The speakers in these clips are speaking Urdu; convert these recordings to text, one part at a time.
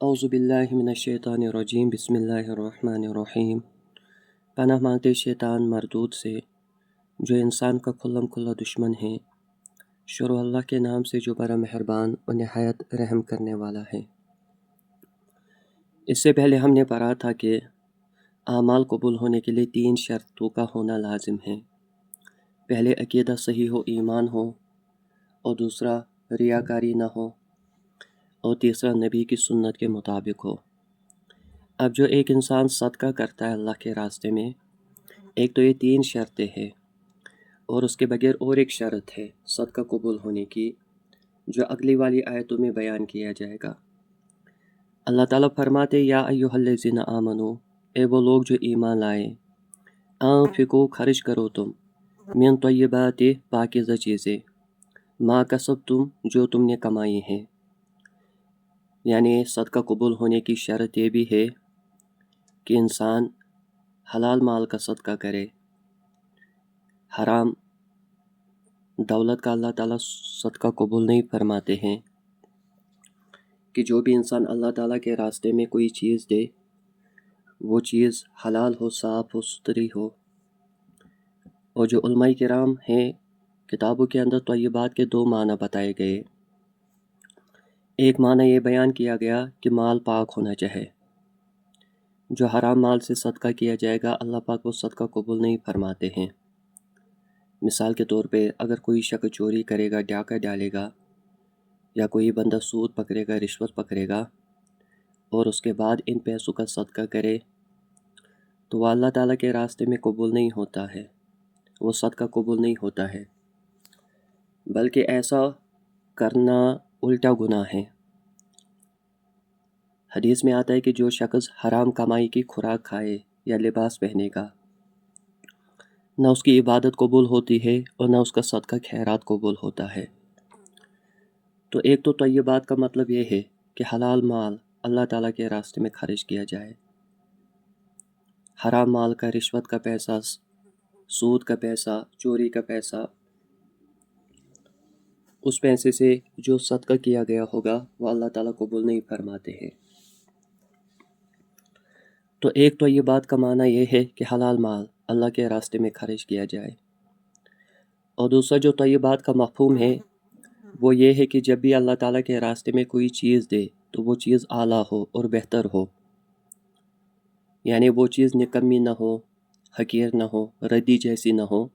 اعوذ باللہ من الشیطان الرجیم بسم اللہ الرحمن الرحیم۔ پناہ مانگتے شیطان مردود سے جو انسان کا کھلم کھلا دشمن ہے۔ شروع اللہ کے نام سے جو بڑا مہربان و نہایت رحم کرنے والا ہے۔ اس سے پہلے ہم نے پڑھا تھا کہ اعمال قبول ہونے کے لیے 3 شرطوں کا ہونا لازم ہے۔ پہلے عقیدہ صحیح ہو، ایمان ہو، اور دوسرا ریاکاری نہ ہو، اور تیسرا نبی کی سنت کے مطابق ہو۔ اب جو ایک انسان صدقہ کرتا ہے اللہ کے راستے میں، ایک تو یہ 3 شرطیں ہیں، اور اس کے بغیر اور ایک شرط ہے صدقہ قبول ہونے کی، جو اگلی والی آیتوں میں بیان کیا جائے گا۔ اللہ تعالیٰ فرماتے یا ایھا الذین آمنو، اے وہ لوگ جو ایمان لائے، انفقوا خرچ کرو تم، من طیبات پاکیزہ چیزیں، ما کسبتم جو تم نے کمائی ہیں۔ یعنی صدقہ قبول ہونے کی شرط یہ بھی ہے کہ انسان حلال مال کا صدقہ کرے۔ حرام دولت کا اللہ تعالیٰ صدقہ قبول نہیں فرماتے ہیں، کہ جو بھی انسان اللہ تعالیٰ کے راستے میں کوئی چیز دے، وہ چیز حلال ہو، صاف ہو، ستھری ہو۔ اور جو علماء کرام ہیں، کتابوں کے اندر طیبات کے 2 معنی بتائے گئے۔ ایک معنی یہ بیان کیا گیا کہ مال پاک ہونا چاہے۔ جو حرام مال سے صدقہ کیا جائے گا، اللہ پاک وہ صدقہ قبول نہیں فرماتے ہیں۔ مثال کے طور پہ اگر کوئی شخص چوری کرے گا، ڈاکہ ڈالے گا، یا کوئی بندہ سود پکڑے گا، رشوت پکڑے گا، اور اس کے بعد ان پیسوں کا صدقہ کرے، تو وہ اللہ تعالیٰ کے راستے میں قبول نہیں ہوتا ہے، وہ صدقہ قبول نہیں ہوتا ہے، بلکہ ایسا کرنا الٹا گناہ ہے۔ حدیث میں آتا ہے کہ جو شخص حرام کمائی کی خوراک کھائے یا لباس پہنے گا، نہ اس کی عبادت قبول ہوتی ہے اور نہ اس کا صدقہ خیرات قبول ہوتا ہے۔ تو ایک تو طیبات کا مطلب یہ ہے کہ حلال مال اللہ تعالیٰ کے راستے میں خرچ کیا جائے۔ حرام مال کا، رشوت کا پیسہ، سود کا پیسہ، چوری کا پیسہ، اس پیسے سے جو صدقہ کیا گیا ہوگا وہ اللہ تعالیٰ قبول نہیں فرماتے ہیں۔ تو ایک تو یہ بات کا معنی یہ ہے کہ حلال مال اللہ کے راستے میں خرچ کیا جائے، اور دوسرا جو طیبات کا مفہوم ہے وہ یہ ہے کہ جب بھی اللہ تعالیٰ کے راستے میں کوئی چیز دے تو وہ چیز اعلیٰ ہو اور بہتر ہو، یعنی وہ چیز نکمی نہ ہو، حقیر نہ ہو، ردی جیسی نہ ہو،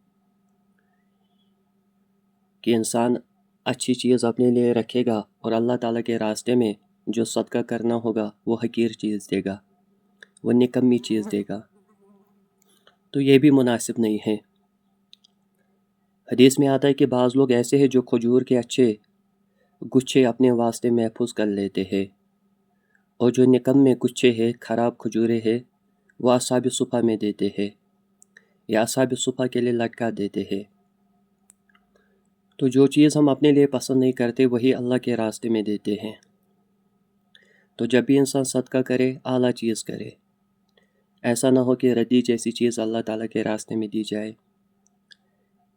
کہ انسان اچھی چیز اپنے لیے رکھے گا اور اللہ تعالیٰ کے راستے میں جو صدقہ کرنا ہوگا وہ حقیر چیز دے گا، وہ نکمی چیز دے گا، تو یہ بھی مناسب نہیں ہے۔ حدیث میں آتا ہے کہ بعض لوگ ایسے ہیں جو کھجور کے اچھے گچھے اپنے واسطے محفوظ کر لیتے ہیں، اور جو نکمے گچھے ہیں، خراب کھجورے ہیں، وہ اصحاب صفہ میں دیتے ہیں یا اصحاب صفہ کے لیے لٹکا دیتے ہیں۔ تو جو چیز ہم اپنے لیے پسند نہیں کرتے وہی اللہ کے راستے میں دیتے ہیں۔ تو جب بھی انسان صدقہ کرے، اعلیٰ چیز کرے، ایسا نہ ہو کہ ردی جیسی چیز اللہ تعالیٰ کے راستے میں دی جائے۔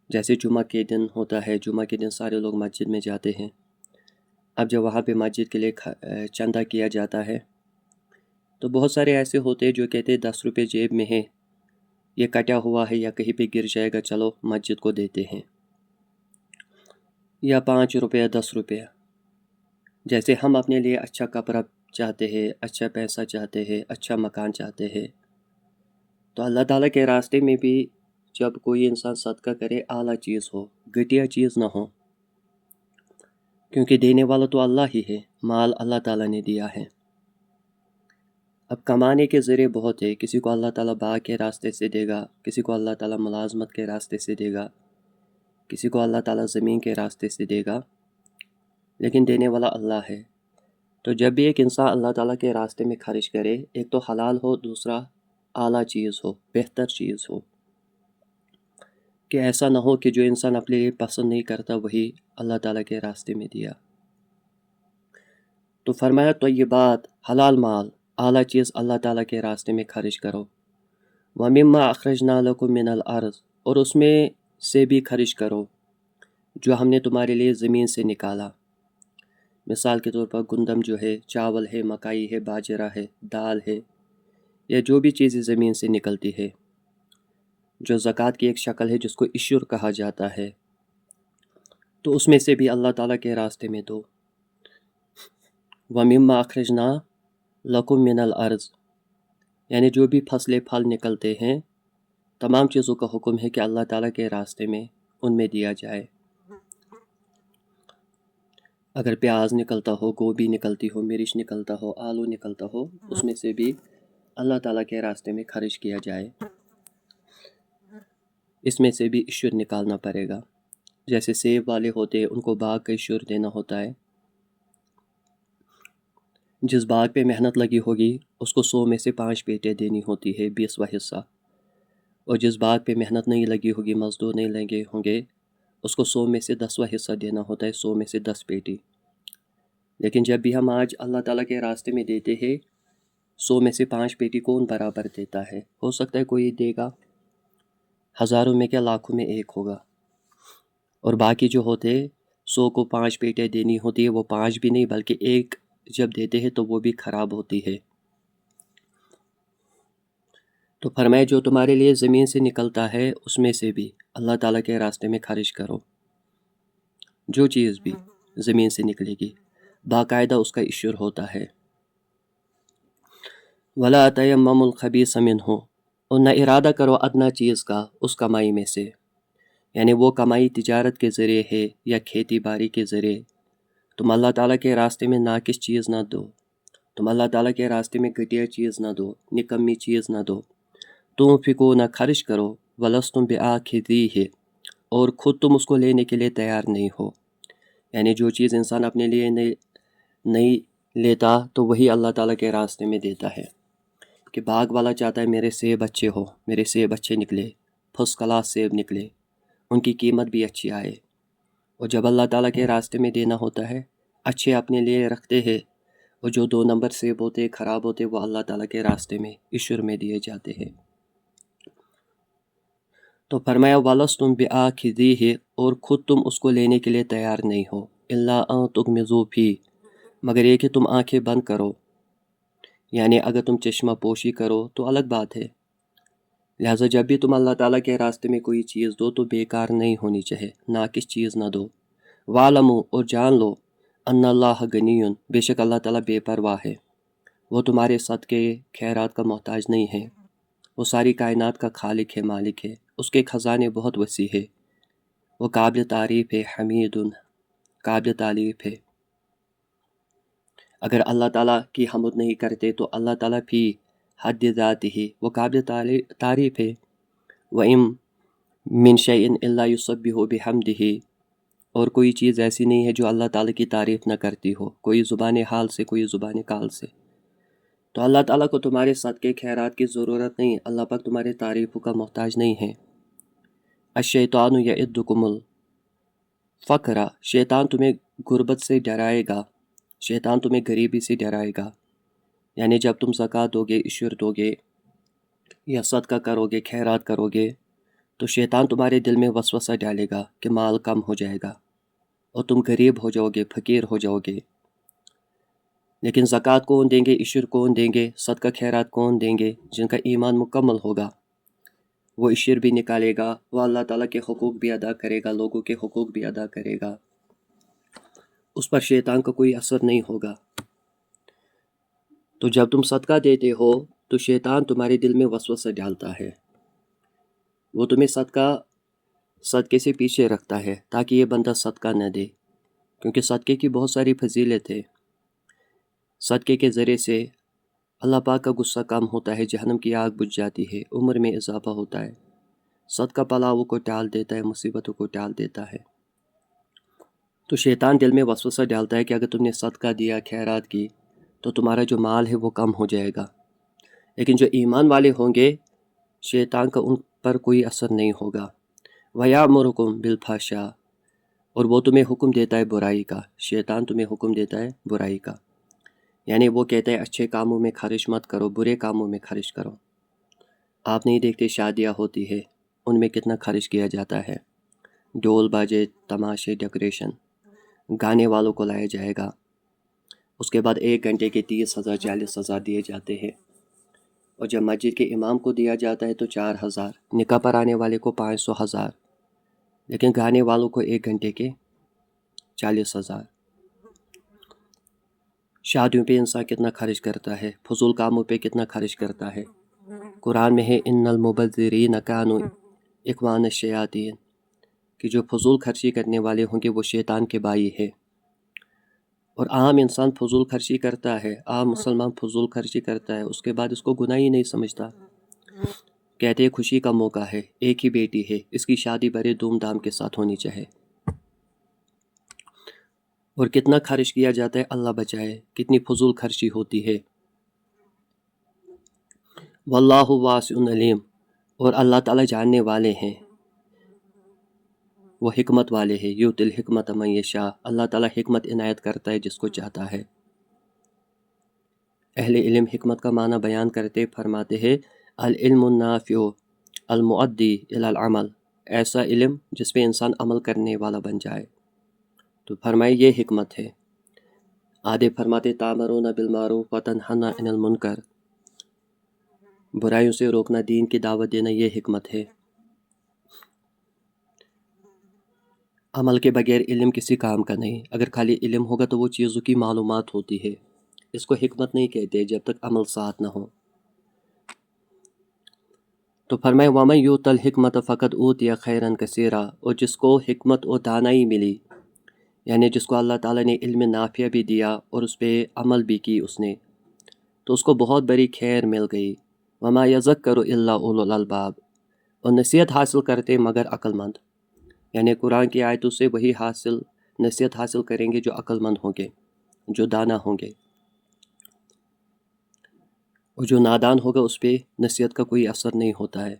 جیسے جمعہ کے دن ہوتا ہے، جمعہ کے دن سارے لوگ مسجد میں جاتے ہیں، اب جب وہاں پہ مسجد کے لیے چندہ کیا جاتا ہے تو بہت سارے ایسے ہوتے ہیں جو کہتے ہیں 10 روپے جیب میں ہے، یہ کٹا ہوا ہے یا کہیں پہ گر جائے گا، چلو مسجد کو دیتے ہیں، یا 5 روپے 10 روپے۔ جیسے ہم اپنے لیے اچھا کپڑا چاہتے ہیں، اچھا پیسہ چاہتے ہیں، اچھا مکان چاہتے ہیں، تو اللہ تعالیٰ کے راستے میں بھی جب کوئی انسان صدقہ کرے، اعلیٰ چیز ہو، گھٹیا چیز نہ ہو، کیونکہ دینے والا تو اللہ ہی ہے، مال اللہ تعالیٰ نے دیا ہے۔ اب کمانے کے ذریعے بہت ہے، کسی کو اللہ تعالیٰ باغ کے راستے سے دے گا، کسی کو اللہ تعالیٰ ملازمت کے راستے سے دے گا، کسی کو اللہ تعالیٰ زمین کے راستے سے دے گا، لیکن دینے والا اللہ ہے۔ تو جب بھی ایک انسان اللہ تعالیٰ کے راستے میں خرچ کرے، ایک تو حلال ہو، دوسرا اعلیٰ چیز ہو، بہتر چیز ہو، کہ ایسا نہ ہو کہ جو انسان اپنے لیے پسند نہیں کرتا وہی اللہ تعالیٰ کے راستے میں دیا۔ تو فرمایا طیبات، حلال مال، اعلیٰ چیز اللہ تعالیٰ کے راستے میں خرچ کرو۔ وَمِمَّا أَخْرَجْنَا لَكُم مِّنَ الْأَرْضِ، اور اس میں سے بھی خرچ کرو جو ہم نے تمہارے لیے زمین سے نکالا۔ مثال کے طور پر گندم جو ہے، چاول ہے، مکائی ہے، باجرہ ہے، دال ہے، یا جو بھی چیزیں زمین سے نکلتی ہے، جو زکوٰۃ کی ایک شکل ہے جس کو عشر کہا جاتا ہے، تو اس میں سے بھی اللہ تعالیٰ کے راستے میں دو۔ وَمِمَّا أَخْرَجْنَا لَكُم مِّنَ الْأَرْضِ، یعنی جو بھی فصلیں پھل نکلتے ہیں، تمام چیزوں کا حکم ہے کہ اللہ تعالیٰ کے راستے میں ان میں دیا جائے۔ اگر پیاز نکلتا ہو، گوبھی نکلتی ہو، مرچ نکلتا ہو، آلو نکلتا ہو، اس میں سے بھی اللہ تعالیٰ کے راستے میں خرچ کیا جائے۔ اس میں سے بھی عشر نکالنا پڑے گا۔ جیسے سیب والے ہوتے ہیں، ان کو باغ کا عشر دینا ہوتا ہے۔ جس باغ پہ محنت لگی ہوگی اس کو 100 میں سے 5 پیٹیں دینی ہوتی ہے، 20واں حصہ۔ اور جس باغ پہ محنت نہیں لگی ہوگی، مزدور نہیں لگے ہوں گے، اس کو 100 میں سے 10واں حصہ دینا ہوتا ہے، 100 میں سے 10 پیٹی۔ لیکن جب بھی ہم آج اللہ تعالیٰ کے راستے میں دیتے ہیں، 100 میں سے 5 پیٹی کون برابر دیتا ہے؟ ہو سکتا ہے کوئی دے گا، ہزاروں میں کیا لاکھوں میں ایک ہوگا۔ اور باقی جو ہوتے 100 کو 5 پیٹیں دینی ہوتی ہے، وہ 5 بھی نہیں بلکہ ایک جب دیتے ہیں تو وہ بھی خراب ہوتی ہے۔ تو فرمائے جو تمہارے لیے زمین سے نکلتا ہے اس میں سے بھی اللہ تعالیٰ کے راستے میں خرچ کرو۔ جو چیز بھی زمین سے نکلے گی باقاعدہ اس کا عشر ہوتا ہے۔ وَلَا تَيَمَّمُوا الْخَبِيثَ مِنْهُ، اور نہ ارادہ کرو ادنیٰ چیز کا اس کمائی میں سے، یعنی وہ کمائی تجارت کے ذریعے ہے یا کھیتی باڑی کے ذریعے، تم اللہ تعالیٰ کے راستے میں ناقص چیز نہ دو، تم اللہ تعالیٰ کے راستے میں گھٹیا چیز نہ دو، نکمی چیز نہ دو۔ تم فکو نہ خرچ کرو، وَلَسْتُمْ بِآخِذِیہِ، اور خود تم اس کو لینے کے لیے تیار نہیں ہو۔ یعنی جو چیز انسان اپنے لیے نہیں لیتا تو وہی اللہ تعالیٰ کے راستے میں دیتا ہے۔ کہ باغ والا چاہتا ہے میرے سیب اچھے ہو، میرے سیب اچھے نکلے، فرسٹ کلاس سیب نکلے، ان کی قیمت بھی اچھی آئے۔ اور جب اللہ تعالیٰ کے راستے میں دینا ہوتا ہے، اچھے اپنے لیے رکھتے ہیں، اور جو 2 نمبر سیب ہوتے خراب ہوتے وہ اللہ تعالیٰ کے راستے میں عشر میں دیے جاتے ہیں۔ تو فرمایا وَلَسْتُمْ بِآخِذِیہِ، اور خود تم اس کو لینے کے لیے تیار نہیں ہو، إِلَّا أَن تُغْمِضُوا فِیہِ، مگر یہ کہ تم آنکھیں بند کرو، یعنی اگر تم چشمہ پوشی کرو تو الگ بات ہے۔ لہٰذا جب بھی تم اللہ تعالیٰ کے راستے میں کوئی چیز دو تو بیکار نہیں ہونی چاہے، ناقص چیز نہ دو۔ وَاعْلَمُوا، اور جان لو، أَنَّ اللَّهَ غَنِیٌّ، بے شک اللہ تعالیٰ بے پرواہ ہے، وہ تمہارے صدقے خیرات کا محتاج نہیں ہے، وہ ساری کائنات کا خالق ہے، مالک ہے، اس کے خزانے بہت وسیع ہے، وہ قابل تعریف ہے، حمید، قابل تعریف ہے۔ اگر اللہ تعالیٰ کی حمد نہیں کرتے تو اللہ تعالیٰ فی حد ذاتہ، وہ قابل تعریف ہے۔ وَإِن مِّن شَيْءٍ إِلَّا يُسَبِّحُ بِحَمْدِهِ، اور کوئی چیز ایسی نہیں ہے جو اللہ تعالیٰ کی تعریف نہ کرتی ہو، کوئی زبان حال سے، کوئی زبان قال سے۔ تو اللہ تعالیٰ کو تمہارے صدقے خیرات کی ضرورت نہیں، اللہ پاک تمہارے تعریفوں کا محتاج نہیں ہے۔ الشیطان یعدکم الفقر، شیطان تمہیں غربت سے ڈرائے گا، شیطان تمہیں غریبی سے ڈرائے گا۔ یعنی جب تم زکوٰۃ دو گے، عشر دو گے، یا صدقہ کرو گے، خیرات کرو گے، تو شیطان تمہارے دل میں وسوسہ ڈالے گا کہ مال کم ہو جائے گا اور تم غریب ہو جاؤ گے، فقیر ہو جاؤ گے۔ لیکن زکوٰۃ کون دیں گے، عشر کون دیں گے، صدقہ خیرات کون دیں گے؟ جن کا ایمان مکمل ہوگا، وہ عشر بھی نکالے گا، وہ اللہ تعالیٰ کے حقوق بھی ادا کرے گا، لوگوں کے حقوق بھی ادا کرے گا، اس پر شیطان کا کوئی اثر نہیں ہوگا۔ تو جب تم صدقہ دیتے ہو تو شیطان تمہارے دل میں وسوسہ ڈالتا ہے، وہ تمہیں صدقے سے پیچھے رکھتا ہے تاکہ یہ بندہ صدقہ نہ دے، کیونکہ صدقے کی بہت ساری فضیلت ہے۔ صدقے کے ذریعے سے اللہ پاک کا غصہ کم ہوتا ہے، جہنم کی آگ بجھ جاتی ہے، عمر میں اضافہ ہوتا ہے، صدقہ بلاؤں کو ٹال دیتا ہے، مصیبتوں کو ٹال دیتا ہے۔ تو شیطان دل میں وسوسہ ڈالتا ہے کہ اگر تم نے صدقہ دیا، خیرات کی، تو تمہارا جو مال ہے وہ کم ہو جائے گا۔ لیکن جو ایمان والے ہوں گے، شیطان کا ان پر کوئی اثر نہیں ہوگا۔ وَيَأْمُرُكُم بِالْفَحْشَاءِ، اور وہ تمہیں حکم دیتا ہے برائی کا، شیطان تمہیں حکم دیتا ہے برائی کا، یعنی وہ کہتا ہے اچھے کاموں میں خرچ مت کرو، برے کاموں میں خرچ کرو۔ آپ نہیں دیکھتے شادیاں ہوتی ہے، ان میں کتنا خرچ کیا جاتا ہے، ڈول باجے، تماشے، ڈیکوریشن، گانے والوں کو لایا جائے گا، اس کے بعد 1 گھنٹے کے 30,000 40,000 دیے جاتے ہیں، اور جب مسجد کے امام کو دیا جاتا ہے تو 4,000، نکاح پر آنے والے کو 500,000، لیکن گانے والوں کو 1 گھنٹے کے 40,000۔ شادیوں پہ انسان کتنا خرچ کرتا ہے، فضول کاموں پہ کتنا خرچ کرتا ہے۔ قرآن میں ہے ان المبذرین کانوا اخوان الشیاطین، کہ جو فضول خرچی کرنے والے ہوں گے وہ شیطان کے بھائی ہے۔ اور عام انسان فضول خرچی کرتا ہے، عام مسلمان فضول خرچی کرتا ہے، اس کے بعد اس کو گناہ ہی نہیں سمجھتا۔ کہتے ہیں خوشی کا موقع ہے، ایک ہی بیٹی ہے، اس کی شادی بڑے دھوم دھام کے ساتھ ہونی چاہے، اور کتنا خرچ کیا جاتا ہے اللہ بچائے، کتنی فضول خرچی ہوتی ہے۔ واللہ واسع علیم، اور اللہ تعالیٰ جاننے والے ہیں، وہ حکمت والے ہیں۔ یؤتی الحکمت من یشاء، اللہ تعالیٰ حکمت عنایت کرتا ہے جس کو چاہتا ہے۔ اہل علم حکمت کا معنی بیان کرتے فرماتے ہیں العلم النافع المؤدی الی العمل، ایسا علم جس پہ انسان عمل کرنے والا بن جائے۔ تو فرمائے یہ حکمت ہے۔ آدھے فرماتے تامرون بالمعروف وتنہون عن المنکر، برائیوں سے روکنا، دین کی دعوت دینا، یہ حکمت ہے۔ عمل کے بغیر علم کسی کام کا نہیں، اگر خالی علم ہوگا تو وہ چیزوں کی معلومات ہوتی ہے، اس کو حکمت نہیں کہتے جب تک عمل ساتھ نہ ہو۔ تو فرمائے وَمَن یُؤْتَ الْحِکْمَةَ فَقَدْ أُوتِیَ خَیْرًا کَثِیرًا، اور جس کو حکمت اور دانائی ملی، یعنی جس کو اللہ تعالیٰ نے علم نافع بھی دیا اور اس پہ عمل بھی کی اس نے، تو اس کو بہت بڑی خیر مل گئی۔ وَمَا يَذَكَّرُ إِلَّا أُولُو الْأَلْبَابِ، اور نصیحت حاصل کرتے مگر عقل مند، یعنی قرآن کی آیتوں سے وہی نصیحت حاصل کریں گے جو عقل مند ہوں گے، جو دانا ہوں گے، اور جو نادان ہوگا اس پہ نصیحت کا کوئی اثر نہیں ہوتا ہے۔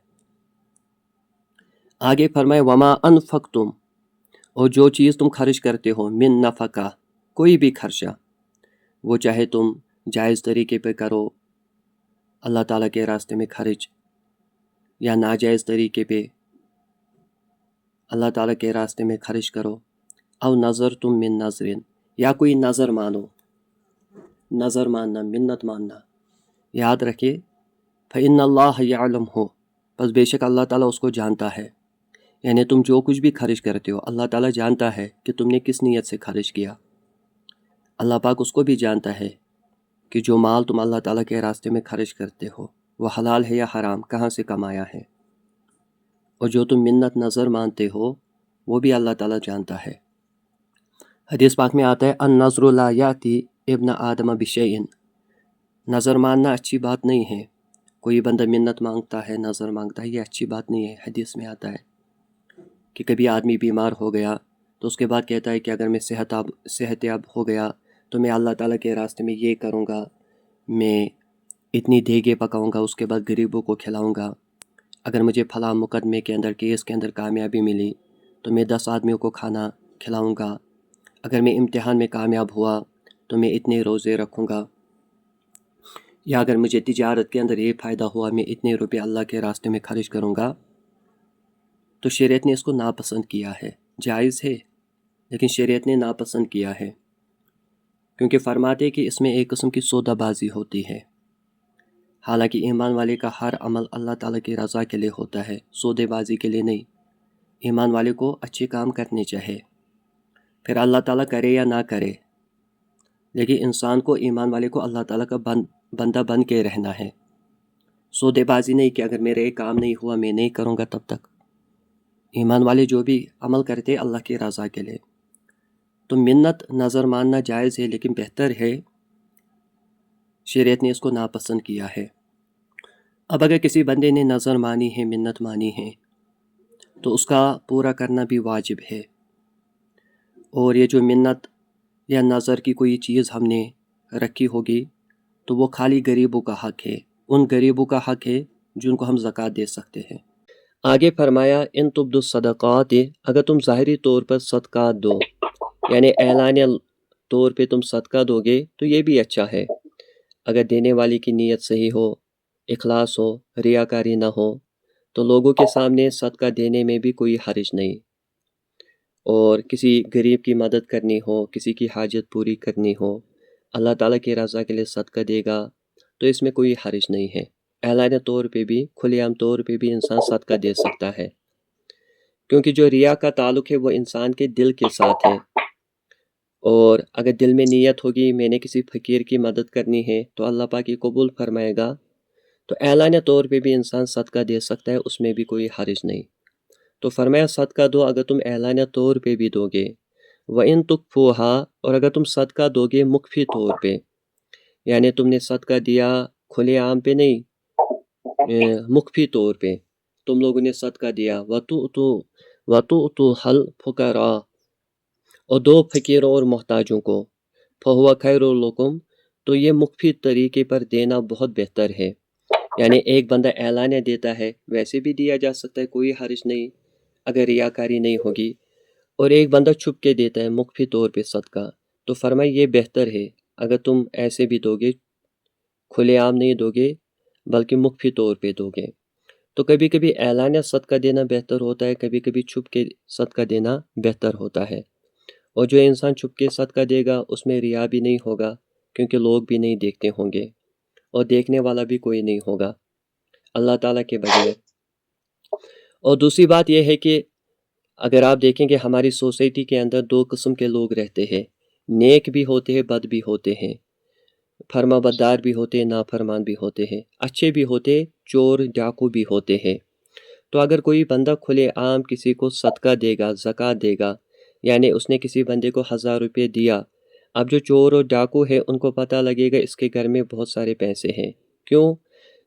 آگے فرمائے وما انفقتم، اور جو چیز تم خرچ کرتے ہو، من نفقہ، کوئی بھی خرچہ، وہ چاہے تم جائز طریقے پہ کرو، اللہ تعالیٰ کے راستے میں خرچ، یا ناجائز طریقے پہ اللہ تعالیٰ کے راستے میں خرچ کرو، او نظر تم من نظرن، یا کوئی نظر مانو، نظر ماننا، منت ماننا، یاد رکھے فإن اللہ یعلمہ، بس بے شک اللہ تعالیٰ اس کو جانتا ہے، یعنی تم جو کچھ بھی خرچ کرتے ہو اللہ تعالیٰ جانتا ہے کہ تم نے کس نیت سے خرچ کیا۔ اللہ پاک اس کو بھی جانتا ہے کہ جو مال تم اللہ تعالیٰ کے راستے میں خرچ کرتے ہو وہ حلال ہے یا حرام، کہاں سے کمایا ہے، اور جو تم منت نظر مانتے ہو وہ بھی اللہ تعالیٰ جانتا ہے۔ حدیث پاک میں آتا ہے النظر لا یاتی ابن آدم بشیء، نظر ماننا اچھی بات نہیں ہے، کوئی بندہ منت مانگتا ہے، نظر مانگتا ہے، یہ اچھی بات نہیں ہے۔ حدیث میں آتا ہے کہ کبھی آدمی بیمار ہو گیا تو اس کے بعد کہتا ہے کہ اگر میں صحت یاب ہو گیا تو میں اللہ تعالیٰ کے راستے میں یہ کروں گا، میں اتنی دیگیں پکاؤں گا، اس کے بعد غریبوں کو کھلاؤں گا، اگر مجھے فلاں مقدمے کے اندر، کیس کے اندر کامیابی ملی تو میں 10 آدمیوں کو کھانا کھلاؤں گا، اگر میں امتحان میں کامیاب ہوا تو میں اتنے روزے رکھوں گا، یا اگر مجھے تجارت کے اندر یہ فائدہ ہوا میں اتنے روپے اللہ کے راستے میں خرچ کروں گا۔ تو شریعت نے اس کو ناپسند کیا ہے، جائز ہے لیکن شریعت نے ناپسند کیا ہے، کیونکہ فرماتے کہ اس میں ایک قسم کی سودا بازی ہوتی ہے۔ حالانکہ ایمان والے کا ہر عمل اللہ تعالیٰ کی رضا کے لیے ہوتا ہے، سودے بازی کے لیے نہیں۔ ایمان والے کو اچھے کام کرنے چاہے، پھر اللہ تعالیٰ کرے یا نہ کرے، لیکن انسان کو، ایمان والے کو اللہ تعالیٰ کا بندہ بن کے رہنا ہے، سودے بازی نہیں کہ اگر میرا ایک کام نہیں ہوا میں نہیں کروں گا تب تک۔ ایمان والے جو بھی عمل کرتے اللہ کی رضا کے لیے، تو منت نظر ماننا جائز ہے، لیکن بہتر ہے، شریعت نے اس کو ناپسند کیا ہے۔ اب اگر کسی بندے نے نظر مانی ہے، منت مانی ہے، تو اس کا پورا کرنا بھی واجب ہے۔ اور یہ جو منت یا نظر کی کوئی چیز ہم نے رکھی ہوگی تو وہ خالی غریبوں کا حق ہے، ان غریبوں کا حق ہے جن کو ہم زکوٰۃ دے سکتے ہیں۔ آگے فرمایا ان تبدوا الصدقات، اگر تم ظاہری طور پر صدقات دو، یعنی اعلانیہ طور پہ تم صدقہ دو گے تو یہ بھی اچھا ہے، اگر دینے والی کی نیت صحیح ہو، اخلاص ہو، ریاکاری نہ ہو، تو لوگوں کے سامنے صدقہ دینے میں بھی کوئی حرج نہیں، اور کسی غریب کی مدد کرنی ہو، کسی کی حاجت پوری کرنی ہو، اللہ تعالیٰ کی رضا کے لیے صدقہ دے گا تو اس میں کوئی حرج نہیں ہے۔ اعلانیہ طور پہ بھی، کھلے عام طور پہ بھی انسان صدقہ دے سکتا ہے، کیونکہ جو ریا کا تعلق ہے وہ انسان کے دل کے ساتھ ہے، اور اگر دل میں نیت ہوگی میں نے کسی فقیر کی مدد کرنی ہے تو اللہ پاک یہ قبول فرمائے گا۔ تو اعلانیہ طور پہ بھی انسان صدقہ دے سکتا ہے، اس میں بھی کوئی حرج نہیں۔ تو فرمایا صدقہ دو اگر تم اعلانیہ طور پہ بھی دو گے، وَإِن تُخْفُوهَا، اور اگر تم صدقہ دو گے مخفی طور پہ، یعنی تم نے صدقہ دیا کھلے عام پہ نہیں، مخفی طور پہ تم لوگوں نے صدقہ دیا، وَتُؤْتُوهَا الْفُقَرَاءَ، اور دو فقیروں اور محتاجوں کو، فَهُوَ خَيْرٌ لَكُمْ، تو یہ مخفی طریقے پر دینا بہت بہتر ہے۔ یعنی ایک بندہ اعلانیہ دیتا ہے، ویسے بھی دیا جا سکتا ہے، کوئی حرج نہیں اگر ریاکاری نہیں ہوگی، اور ایک بندہ چھپ کے دیتا ہے مخفی طور پہ صدقہ، تو فرمایا یہ بہتر ہے اگر تم ایسے بھی دو گے، کھلے عام نہیں دو گے بلکہ مخفی طور پہ دو گے۔ تو کبھی کبھی اعلانیہ صدقہ دینا بہتر ہوتا ہے، کبھی کبھی چھپ کے صدقہ دینا بہتر ہوتا ہے، اور جو انسان چھپ کے صدقہ دے گا اس میں ریا بھی نہیں ہوگا، کیونکہ لوگ بھی نہیں دیکھتے ہوں گے، اور دیکھنے والا بھی کوئی نہیں ہوگا اللہ تعالیٰ کے بغیر۔ اور دوسری بات یہ ہے کہ اگر آپ دیکھیں کہ ہماری سوسائٹی کے اندر دو قسم کے لوگ رہتے ہیں، نیک بھی ہوتے ہیں، بد بھی ہوتے ہیں، فرما بردار بھی ہوتے ہیں، نافرمان بھی ہوتے ہیں، اچھے بھی ہوتے، چور ڈاکو بھی ہوتے ہیں۔ تو اگر کوئی بندہ کھلے عام کسی کو صدقہ دے گا، زکوٰۃ دے گا، یعنی اس نے کسی بندے کو 1000 روپے دیا، اب جو چور اور ڈاکو ہے ان کو پتہ لگے گا اس کے گھر میں بہت سارے پیسے ہیں۔ کیوں؟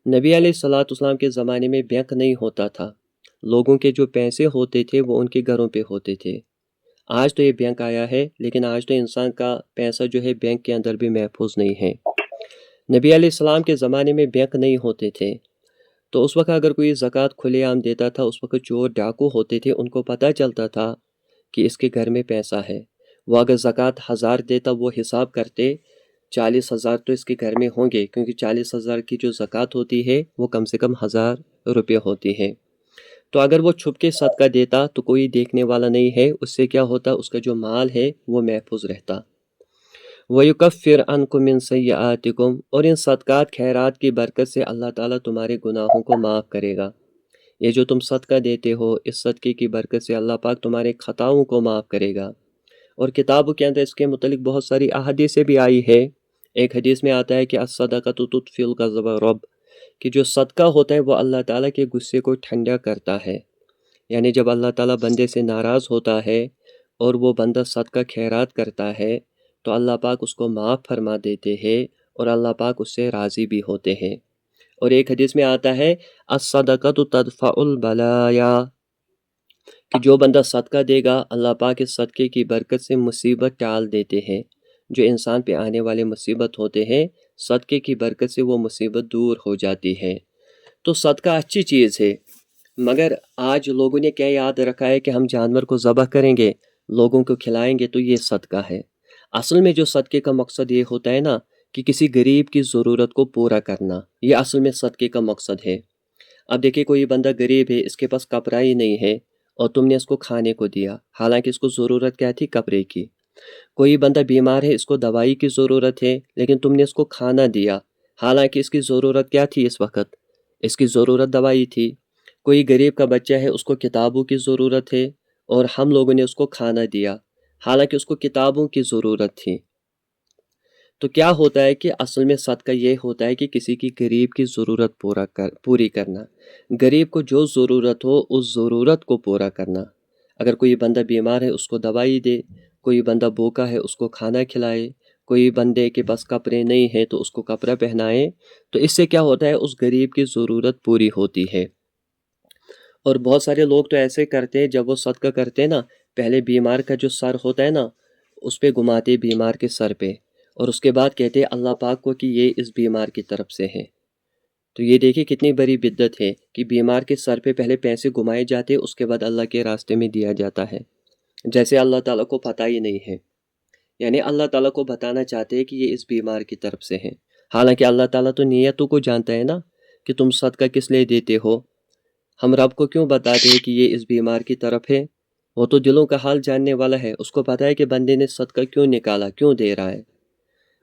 نبی علیہ الصلوٰۃ والسلام کے زمانے میں بینک نہیں ہوتا تھا، لوگوں کے جو پیسے ہوتے تھے وہ ان کے گھروں پہ ہوتے تھے۔ آج تو یہ بینک آیا ہے، لیکن آج تو انسان کا پیسہ جو ہے بینک کے اندر بھی محفوظ نہیں ہے۔ نبی علیہ السلام کے زمانے میں بینک نہیں ہوتے تھے، تو اس وقت اگر کوئی زکوٰۃ کھلے عام دیتا تھا، اس وقت چور ڈاکو ہوتے تھے، ان کو پتہ چلتا تھا کہ اس کے گھر میں پیسہ ہے۔ وہ اگر زکوٰۃ 1000 دیتا، وہ حساب کرتے 40,000 تو اس کے گھر میں ہوں گے، کیونکہ 40,000 کی جو زکوٰۃ ہوتی ہے وہ کم سے کم 1000 روپے ہوتی ہے۔ تو اگر وہ چھپ کے صدقہ دیتا تو کوئی دیکھنے والا نہیں ہے، اس سے کیا ہوتا؟ اس کا جو مال ہے وہ محفوظ رہتا۔ وَيُكَفِّرْ عَنْكُم مِّن سَيِّئَاتِكُمْ، اور ان صدقات خیرات کی برکت سے اللہ تعالیٰ تمہارے گناہوں کو معاف کرے گا۔ یہ جو تم صدقہ دیتے ہو، اس صدقے کی برکت سے اللہ پاک تمہارے خطاؤں کو معاف کرے گا۔ اور کتابوں کے اندر اس کے متعلق بہت ساری احادیثیں بھی آئی ہے۔ ایک حدیث میں آتا ہے کہ الصدقۃ تطفئ الغضب رب، کہ جو صدقہ ہوتا ہے وہ اللہ تعالیٰ کے غصے کو ٹھنڈا کرتا ہے۔ یعنی جب اللہ تعالیٰ بندے سے ناراض ہوتا ہے اور وہ بندہ صدقہ خیرات کرتا ہے تو اللہ پاک اس کو معاف فرما دیتے ہیں، اور اللہ پاک اس سے راضی بھی ہوتے ہیں۔ اور ایک حدیث میں آتا ہے الصدقۃ تدفع البلایا، کہ جو بندہ صدقہ دے گا اللہ پاک اس صدقے کی برکت سے مصیبت ٹال دیتے ہیں۔ جو انسان پہ آنے والے مصیبت ہوتے ہیں، صدقے کی برکت سے وہ مصیبت دور ہو جاتی ہے۔ تو صدقہ اچھی چیز ہے، مگر آج لوگوں نے کیا یاد رکھا ہے کہ ہم جانور کو ذبح کریں گے، لوگوں کو کھلائیں گے تو یہ صدقہ ہے۔ اصل میں جو صدقے کا مقصد یہ ہوتا ہے نا کہ کسی غریب کی ضرورت کو پورا کرنا، یہ اصل میں صدقے کا مقصد ہے۔ اب دیکھیں کوئی بندہ غریب ہے، اس کے پاس کپڑا ہی نہیں ہے، اور تم نے اس کو کھانے کو دیا، حالانکہ اس کو ضرورت کیا تھی؟ کپڑے کی۔ کوئی بندہ بیمار ہے، اس کو دوائی کی ضرورت ہے، لیکن تم نے اس کو کھانا دیا، حالانکہ اس کی ضرورت کیا تھی؟ اس وقت اس کی ضرورت دوائی تھی۔ کوئی غریب کا بچہ ہے، اس کو کتابوں کی ضرورت ہے، اور ہم لوگوں نے اس کو کھانا دیا، حالانکہ اس کو کتابوں کی ضرورت تھی۔ تو کیا ہوتا ہے کہ اصل میں صدقہ یہ ہوتا ہے کہ کسی کی غریب کی ضرورت پوری کرنا، غریب کو جو ضرورت ہو اس ضرورت کو پورا کرنا۔ اگر کوئی بندہ بیمار ہے اس کو دوائی دے، کوئی بندہ بھوکا ہے اس کو کھانا کھلائے، کوئی بندے کے پاس کپڑے نہیں ہیں تو اس کو کپڑا پہنائے، تو اس سے کیا ہوتا ہے؟ اس غریب کی ضرورت پوری ہوتی ہے۔ اور بہت سارے لوگ تو ایسے کرتے ہیں، جب وہ صدقہ کرتے ہیں نا، پہلے بیمار کا جو سر ہوتا ہے نا اس پہ گھماتے بیمار کے سر پہ، اور اس کے بعد کہتے ہیں اللہ پاک کو کہ یہ اس بیمار کی طرف سے ہے۔ تو یہ دیکھیں کتنی بڑی بدعت ہے کہ بیمار کے سر پہ پہلے پیسے گھمائے جاتے، اس کے بعد اللہ کے راستے میں دیا جاتا ہے، جیسے اللہ تعالیٰ کو پتہ ہی نہیں ہے۔ یعنی اللہ تعالیٰ کو بتانا چاہتے ہیں کہ یہ اس بیمار کی طرف سے ہے، حالانکہ اللہ تعالیٰ تو نیتوں کو جانتا ہے نا کہ تم صدقہ کس لیے دیتے ہو۔ ہم رب کو کیوں بتاتے ہیں کہ یہ اس بیمار کی طرف ہے؟ وہ تو دلوں کا حال جاننے والا ہے، اس کو پتہ ہے کہ بندے نے صدقہ کیوں نکالا، کیوں دے رہا ہے۔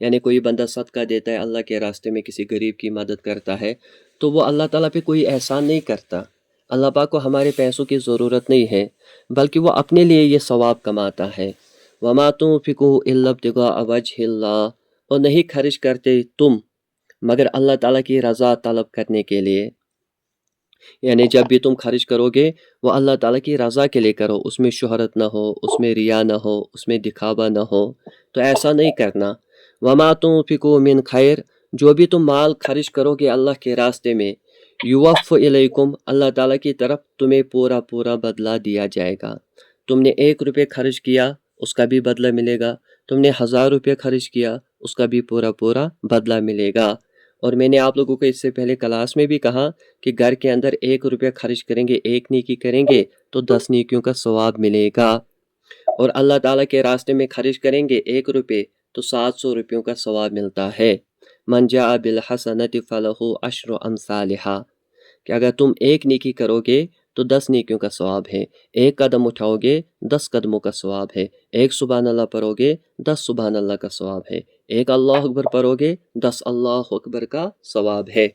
یعنی کوئی بندہ صدقہ دیتا ہے اللہ کے راستے میں، کسی غریب کی مدد کرتا ہے، تو وہ اللہ تعالیٰ پہ کوئی احسان نہیں کرتا۔ اللہ پاک کو ہمارے پیسوں کی ضرورت نہیں ہے، بلکہ وہ اپنے لیے یہ ثواب کماتا ہے۔ وَمَا تُنْفِقُوا إِلَّا ابْتِغَاءَ وَجْهِ اللَّهِ، اور نہیں خرچ کرتے تم مگر اللہ تعالیٰ کی رضا طلب کرنے کے لیے۔ یعنی جب بھی تم خرچ کرو گے وہ اللہ تعالیٰ کی رضا کے لیے کرو، اس میں شہرت نہ ہو، اس میں ریا نہ ہو، اس میں دکھاوا نہ ہو، تو ایسا نہیں کرنا۔ وَمَا تُنْفِقُوا مِنْ خَيْرٍ، جو بھی تم مال خرچ کرو گے اللہ کے راستے میں، یوفَّ إِلَيْكُمْ، اللہ تعالیٰ کی طرف تمہیں پورا پورا بدلہ دیا جائے گا۔ تم نے 1 روپے خرچ کیا اس کا بھی بدلہ ملے گا، تم نے 1000 روپے خرچ کیا اس کا بھی پورا پورا بدلہ ملے گا۔ اور میں نے آپ لوگوں کو اس سے پہلے کلاس میں بھی کہا کہ گھر کے اندر 1 روپے خرچ کریں گے، 1 نیکی کریں گے تو 10 نیکیوں کا ثواب ملے گا، اور اللہ تعالیٰ کے راستے میں خرچ کریں گے 1 روپے تو 700 روپیوں کا ثواب ملتا ہے۔ من جاء بالحسنۃ فلہ عشر امثالھا، کہ اگر تم 1 نیکی کرو گے تو 10 نیکیوں کا ثواب ہے، 1 قدم اٹھاؤ گے 10 قدموں کا ثواب ہے، 1 سبحان اللہ پڑھو گے 10 سبحان اللہ کا ثواب ہے، 1 اللہ اکبر پڑھو گے 10 اللہ اکبر کا ثواب ہے۔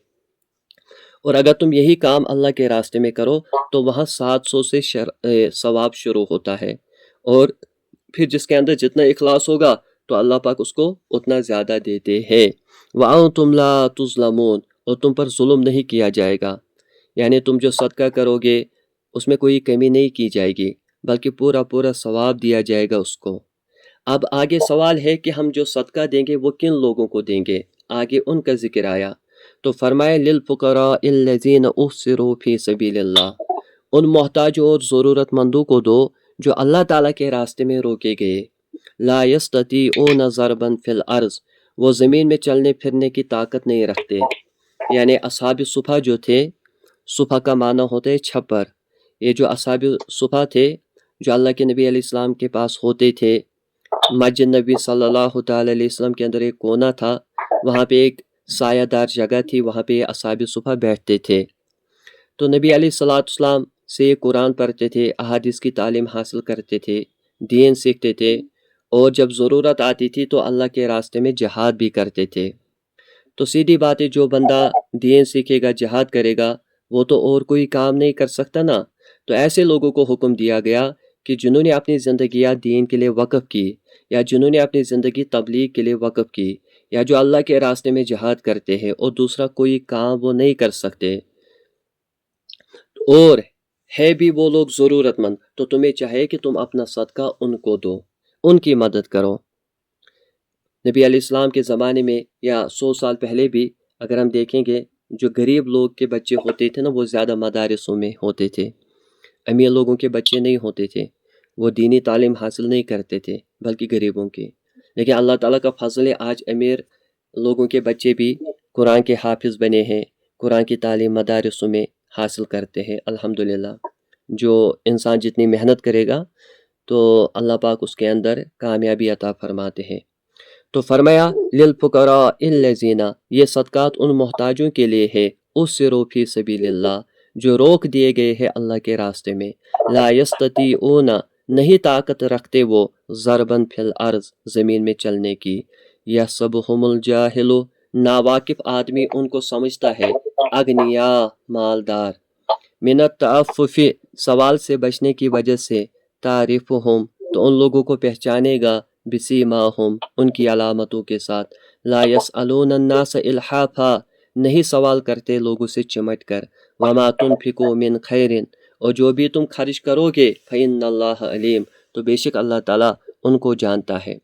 اور اگر تم یہی کام اللہ کے راستے میں کرو تو وہاں 700 سے ثواب شروع ہوتا ہے، اور پھر جس کے اندر جتنا اخلاص ہوگا تو اللہ پاک اس کو اتنا زیادہ دیتے ہیں۔ وَأَنْتُمْ لَا تُظْلَمُونَ، اور تم پر ظلم نہیں کیا جائے گا، یعنی تم جو صدقہ کرو گے اس میں کوئی کمی نہیں کی جائے گی، بلکہ پورا پورا ثواب دیا جائے گا اس کو۔ اب آگے سوال ہے کہ ہم جو صدقہ دیں گے وہ کن لوگوں کو دیں گے، آگے ان کا ذکر آیا تو فرمائے لِلْفُقَرَاءِ الَّذِينَ أُحْصِرُوا فِي سَبِيلِ اللَّهِ، ان محتاجوں اور ضرورت مندوں کو دو جو اللہ تعالیٰ کے راستے میں روکے گئے۔ لا يستطيعون ضربا في الارض، وہ زمین میں چلنے پھرنے کی طاقت نہیں رکھتے۔ یعنی اصحاب صفا جو تھے، صفا کا معنی ہوتا ہے چھپر، یہ جو اصحاب صفا تھے جو اللہ کے نبی علیہ السلام کے پاس ہوتے تھے، مسجد نبی صلی اللہ تعالی علیہ وسلم کے اندر ایک کونا تھا، وہاں پہ ایک سایہ دار جگہ تھی، وہاں پہ اصحاب صفا بیٹھتے تھے۔ تو نبی علیہ السلام سے قرآن پڑھتے تھے، احادیث کی تعلیم حاصل کرتے تھے، دین سیکھتے تھے، اور جب ضرورت آتی تھی تو اللہ کے راستے میں جہاد بھی کرتے تھے۔ تو سیدھی بات ہے، جو بندہ دین سیکھے گا، جہاد کرے گا، وہ تو اور کوئی کام نہیں کر سکتا نا۔ تو ایسے لوگوں کو حکم دیا گیا کہ جنہوں نے اپنی زندگیاں دین کے لیے وقف کی، یا جنہوں نے اپنی زندگی تبلیغ کے لیے وقف کی، یا جو اللہ کے راستے میں جہاد کرتے ہیں اور دوسرا کوئی کام وہ نہیں کر سکتے، اور ہے بھی وہ لوگ ضرورت مند، تو تمہیں چاہیے کہ تم اپنا صدقہ ان کو دو، ان کی مدد کرو۔ نبی علیہ السلام کے زمانے میں یا 100 سال پہلے بھی اگر ہم دیکھیں گے، جو غریب لوگ کے بچے ہوتے تھے نا، وہ زیادہ مدارسوں میں ہوتے تھے، امیر لوگوں کے بچے نہیں ہوتے تھے، وہ دینی تعلیم حاصل نہیں کرتے تھے بلکہ غریبوں کے۔ لیکن اللہ تعالیٰ کا فضل ہے، آج امیر لوگوں کے بچے بھی قرآن کے حافظ بنے ہیں، قرآن کی تعلیم مدارسوں میں حاصل کرتے ہیں، الحمدللہ۔ جو انسان جتنی محنت کرے گا تو اللہ پاک اس کے اندر کامیابی عطا فرماتے ہیں۔ تو فرمایا للفقراء الذین، یہ صدقات ان محتاجوں کے لیے ہے، احصروا فی سبیل اللہ، جو روک دیے گئے ہیں اللہ کے راستے میں، لا یستطیعون، نہیں طاقت رکھتے وہ، ضربا فی الارض، زمین میں چلنے کی، یحسبہم الجاہل، ناواقف آدمی ان کو سمجھتا ہے اغنیا، مالدار، من التعفف، سوال سے بچنے کی وجہ سے، تعرفہم، تو ان لوگوں کو پہچانے گا، بسیماہم، ان کی علامتوں کے ساتھ، لا یسألون الناس الحافا، نہیں سوال کرتے لوگوں سے چمٹ کر، وما تنفقوا من خیر، اور جو بھی تم خرچ کرو گے، فإن اللہ علیم، تو بے شک اللہ تعالیٰ ان کو جانتا ہے۔